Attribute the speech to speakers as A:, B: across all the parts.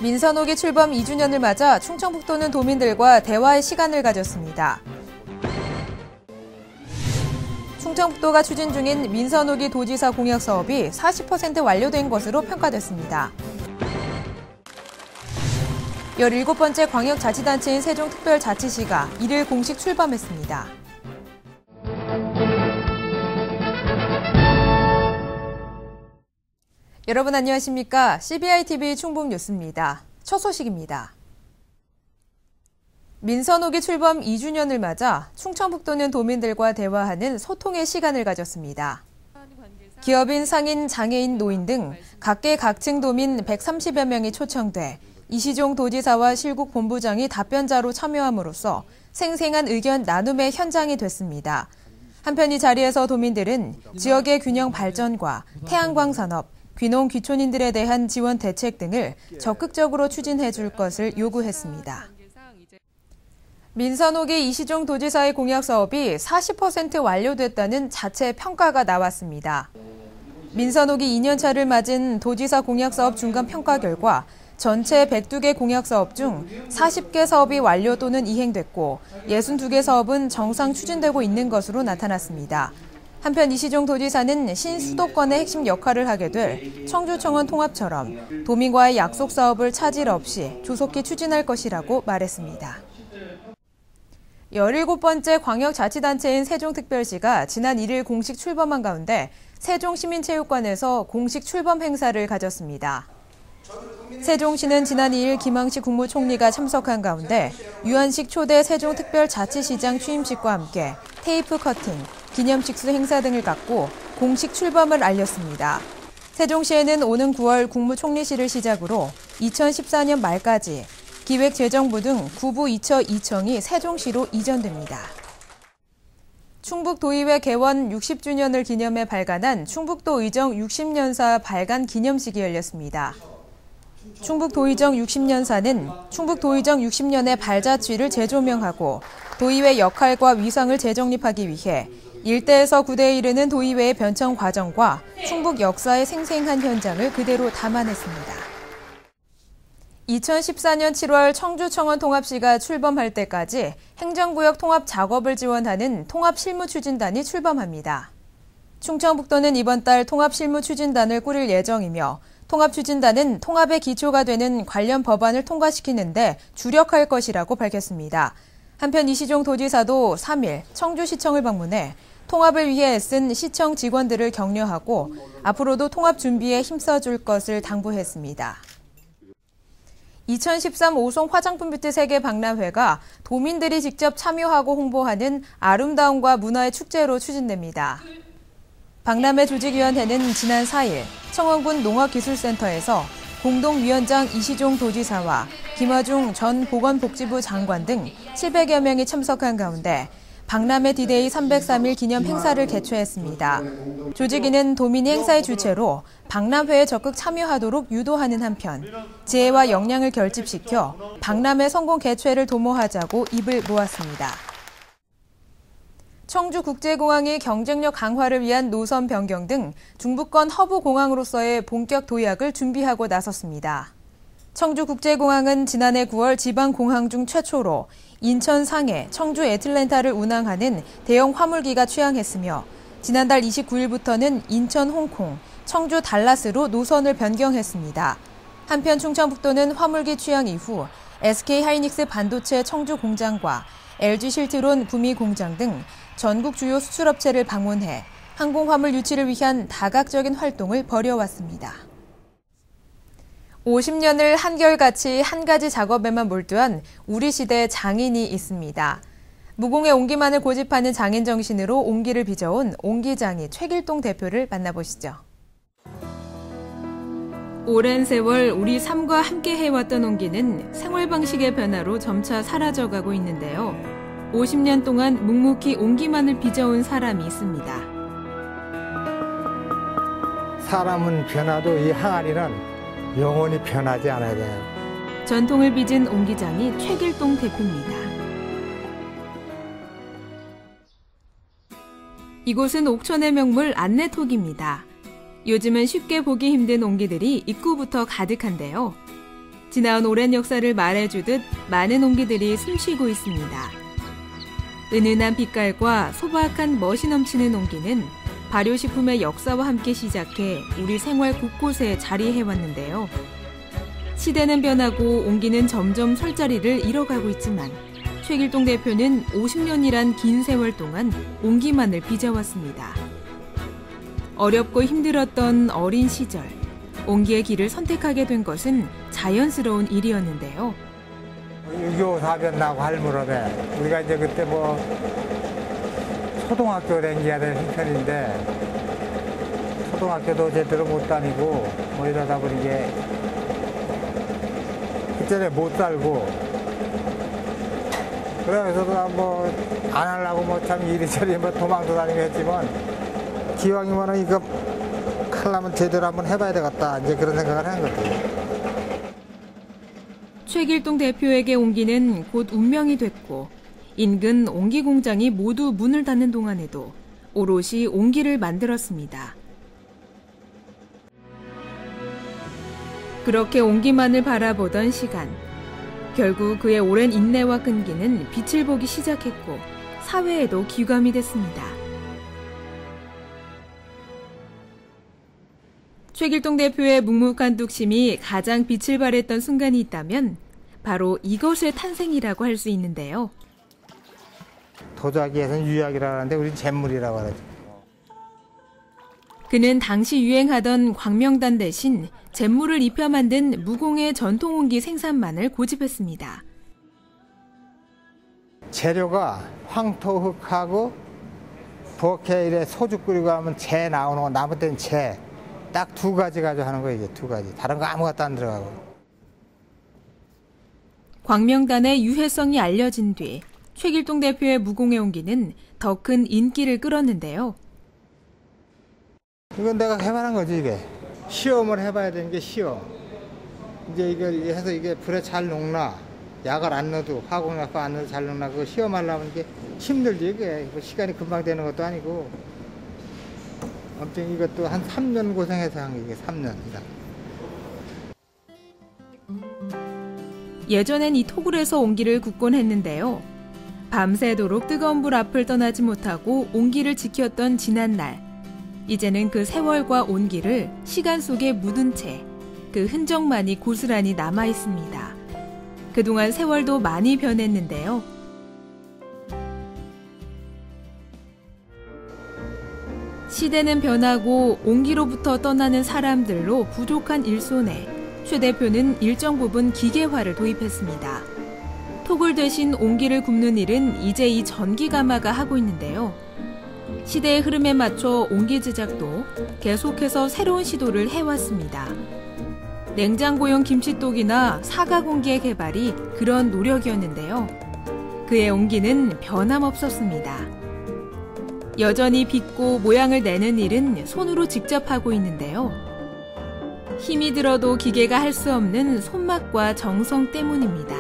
A: 민선옥이 출범 2주년을 맞아 충청북도는 도민들과 대화의 시간을 가졌습니다. 충청북도가 추진 중인 민선옥이 도지사 공약 사업이 40% 완료된 것으로 평가됐습니다. 17번째 광역자치단체인 세종특별자치시가 1일 공식 출범했습니다. 여러분 안녕하십니까? CBI-TV 충북뉴스입니다. 첫 소식입니다. 민선옥이 출범 2주년을 맞아 충청북도는 도민들과 대화하는 소통의 시간을 가졌습니다. 기업인, 상인, 장애인, 노인 등 각계 각층 도민 130여 명이 초청돼 이시종 도지사와 실국 본부장이 답변자로 참여함으로써 생생한 의견 나눔의 현장이 됐습니다. 한편 이 자리에서 도민들은 지역의 균형 발전과 태양광 산업, 귀농 귀촌인들에 대한 지원 대책 등을 적극적으로 추진해 줄 것을 요구했습니다. 민선옥이 이시종 도지사의 공약 사업이 40% 완료됐다는 자체 평가가 나왔습니다. 민선옥이 2년차를 맞은 도지사 공약 사업 중간 평가 결과 전체 102개 공약 사업 중 40개 사업이 완료 또는 이행됐고 62개 사업은 정상 추진되고 있는 것으로 나타났습니다. 한편 이시종 도지사는 신수도권의 핵심 역할을 하게 될 청주청원 통합처럼 도민과의 약속 사업을 차질 없이 조속히 추진할 것이라고 말했습니다. 17번째 광역자치단체인 세종특별시가 지난 1일 공식 출범한 가운데 세종시민체육관에서 공식 출범 행사를 가졌습니다. 세종시는 지난 2일 김황식 국무총리가 참석한 가운데 유한식 초대 세종특별자치시장 취임식과 함께 테이프 커팅, 기념식수 행사 등을 갖고 공식 출범을 알렸습니다. 세종시에는 오는 9월 국무총리실을 시작으로 2014년 말까지 기획재정부 등 구부 2처2청이 세종시로 이전됩니다. 충북도의회 개원 60주년을 기념해 발간한 충북도의정 60년사 발간 기념식이 열렸습니다. 충북도의정 60년사는 충북도의정 60년의 발자취를 재조명하고 도의회 역할과 위상을 재정립하기 위해 일대에서 구대에 이르는 도의회의 변천 과정과 충북 역사의 생생한 현장을 그대로 담아냈습니다. 2014년 7월 청주청원 통합시가 출범할 때까지 행정구역 통합 작업을 지원하는 통합실무추진단이 출범합니다. 충청북도는 이번 달 통합실무추진단을 꾸릴 예정이며 통합추진단은 통합의 기초가 되는 관련 법안을 통과시키는 데 주력할 것이라고 밝혔습니다. 한편 이시종 도지사도 3일 청주시청을 방문해 통합을 위해 애쓴 시청 직원들을 격려하고 앞으로도 통합 준비에 힘써줄 것을 당부했습니다. 2013 오송 화장품 뷰티 세계 박람회가 도민들이 직접 참여하고 홍보하는 아름다움과 문화의 축제로 추진됩니다. 박람회 조직위원회는 지난 4일 청원군 농업기술센터에서 공동위원장 이시종 도지사와 김화중 전 보건복지부 장관 등 700여 명이 참석한 가운데 박람회 디데이 303일 기념 행사를 개최했습니다. 조직위는 도민이 행사의 주체로 박람회에 적극 참여하도록 유도하는 한편 지혜와 역량을 결집시켜 박람회 성공 개최를 도모하자고 입을 모았습니다. 청주국제공항이 경쟁력 강화를 위한 노선 변경 등 중부권 허브 공항으로서의 본격 도약을 준비하고 나섰습니다. 청주국제공항은 지난해 9월 지방공항 중 최초로 인천 상해, 청주 애틀랜타를 운항하는 대형 화물기가 취항했으며 지난달 29일부터는 인천 홍콩, 청주 달라스로 노선을 변경했습니다. 한편 충청북도는 화물기 취항 이후 SK하이닉스 반도체 청주 공장과 LG실트론 구미 공장 등 전국 주요 수출업체를 방문해 항공화물 유치를 위한 다각적인 활동을 벌여왔습니다. 50년을 한결같이 한 가지 작업에만 몰두한 우리 시대의 장인이 있습니다. 무공의 옹기만을 고집하는 장인 정신으로 옹기를 빚어온 옹기장이 최길동 대표를 만나보시죠. 오랜 세월 우리 삶과 함께 해왔던 옹기는 생활 방식의 변화로 점차 사라져가고 있는데요. 50년 동안 묵묵히 옹기만을 빚어온 사람이 있습니다.
B: 사람은 변화도 이 항아리는 영원히 변하지 않아야 돼요.
A: 전통을 빚은 옹기장이 최길동 대표입니다. 이곳은 옥천의 명물 안내톡입니다. 요즘은 쉽게 보기 힘든 옹기들이 입구부터 가득한데요. 지나온 오랜 역사를 말해주듯 많은 옹기들이 숨쉬고 있습니다. 은은한 빛깔과 소박한 멋이 넘치는 옹기는 발효식품의 역사와 함께 시작해 우리 생활 곳곳에 자리해왔는데요. 시대는 변하고 옹기는 점점 설 자리를 잃어가고 있지만 최길동 대표는 50년이란 긴 세월 동안 옹기만을 빚어왔습니다. 어렵고 힘들었던 어린 시절, 옹기의 길을 선택하게 된 것은 자연스러운 일이었는데요.
B: 6.25 사변 나고 할 무렵에 우리가 이제 그때 뭐 초등학교 다녀야 될 형편인데 초등학교도 제대로 못 다니고 뭐 이러다 보니 이게 그전에 못 살고 그래서 뭐 안 하려고 뭐 참 이리저리 뭐 도망도 다니고 했지만 기왕이면은 이거 하려면 제대로 한번 해봐야 되겠다 이제 그런 생각을 한 거죠.
A: 최길동 대표에게 옹기는 곧 운명이 됐고 인근 옹기 공장이 모두 문을 닫는 동안에도 오롯이 옹기를 만들었습니다. 그렇게 옹기만을 바라보던 시간, 결국 그의 오랜 인내와 끈기는 빛을 보기 시작했고 사회에도 귀감이 됐습니다. 최길동 대표의 묵묵한 뚝심이 가장 빛을 발했던 순간이 있다면 바로 이것의 탄생이라고 할 수 있는데요.
B: 도자기에서는 유약이라고 하는데 우리는 잿물이라고 하죠.
A: 그는 당시 유행하던 광명단 대신 잿물을 입혀 만든 무공의 전통 옹기 생산만을 고집했습니다.
B: 재료가 황토흙하고 부엌에 이래 소주 끓이고 하면 재 나오는 거, 나무 때는 재. 딱 두 가지 가지고 하는 거예요, 이게 두 가지. 다른 거 아무것도 안 들어가고.
A: 광명단의 유해성이 알려진 뒤 최길동 대표의 무공의 옹기는 더 큰 인기를 끌었는데요.
B: 이건 내가 해봐는 거지, 이게. 시험을 해봐야 되는 게 시험. 이제 이걸 해서 이게 불에 잘 녹나, 약을 안 넣어도, 화공약 안 넣어도 잘 녹나, 그거 시험하려면 이게 힘들지, 이게. 시간이 금방 되는 것도 아니고. 아무튼 이것도 한 3년 고생해서 한 게 이게 3년 이상.
A: 예전엔 이 토굴에서 옹기를 굽곤 했는데요. 밤새도록 뜨거운 불 앞을 떠나지 못하고 옹기를 지켰던 지난날. 이제는 그 세월과 온기를 시간 속에 묻은 채 그 흔적만이 고스란히 남아 있습니다. 그동안 세월도 많이 변했는데요. 시대는 변하고 옹기로부터 떠나는 사람들로 부족한 일손에 최 대표는 일정 부분 기계화를 도입했습니다. 토굴 대신 옹기를 굽는 일은 이제 이 전기가마가 하고 있는데요. 시대의 흐름에 맞춰 옹기 제작도 계속해서 새로운 시도를 해왔습니다. 냉장고용 김치독이나 사각옹기의 개발이 그런 노력이었는데요. 그의 옹기는 변함없었습니다. 여전히 빚고 모양을 내는 일은 손으로 직접 하고 있는데요. 힘이 들어도 기계가 할 수 없는 손맛과 정성 때문입니다.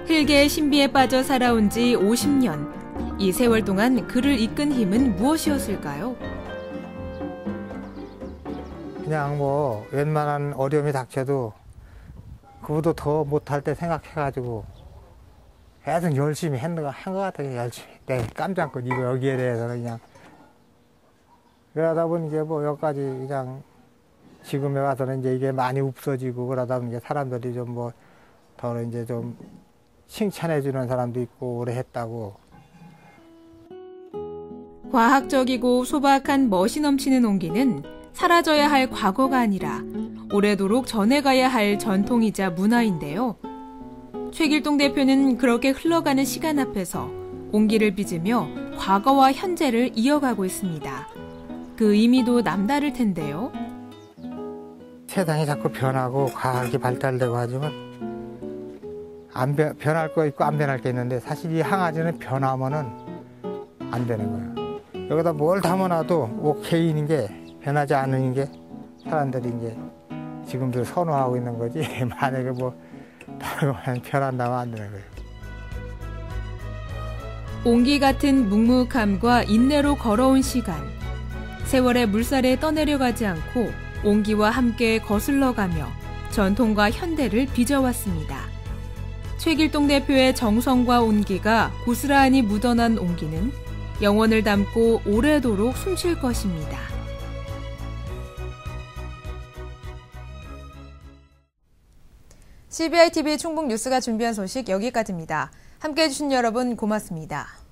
A: 흙의 신비에 빠져 살아온 지 50년. 이 세월 동안 그를 이끈 힘은 무엇이었을까요?
B: 그냥 뭐 웬만한 어려움이 닥쳐도 그보다 더 못할 때 생각해가지고 계속 열심히 한 것 같아요. 열심히. 내 깜짝껏 이거 여기에 대해서는 그냥 그러다 보니 이제 뭐 여기까지 그냥 지금에 와서는 이제 이게 많이 없어지고 그러다 보니 이제 사람들이 좀 뭐 더 이제 좀 칭찬해 주는 사람도 있고 오래 했다고.
A: 과학적이고 소박한 멋이 넘치는 옹기는 사라져야 할 과거가 아니라 오래도록 전해가야 할 전통이자 문화인데요. 최길동 대표는 그렇게 흘러가는 시간 앞에서 옹기를 빚으며 과거와 현재를 이어가고 있습니다. 그 의미도 남다를 텐데요.
B: 세상이 자꾸 변하고 과학이 발달되고 하지만 변할 거 있고 안 변할 게 있는데 사실 이 항아리는 변하면은 안 되는 거예요. 여기다 뭘 담아놔도 오케이인 게 변하지 않는 게 사람들이 이제 지금도 선호하고 있는 거지. 만약에 뭐 다른 거 변한다면 안 되는 거예요.
A: 옹기 같은 묵묵함과 인내로 걸어온 시간. 세월의 물살에 떠내려가지 않고 옹기와 함께 거슬러가며 전통과 현대를 빚어왔습니다. 최길동 대표의 정성과 온기가 고스란히 묻어난 옹기는 영원을 담고 오래도록 숨쉴 것입니다. CBI TV 충북 뉴스가 준비한 소식 여기까지입니다. 함께해 주신 여러분 고맙습니다.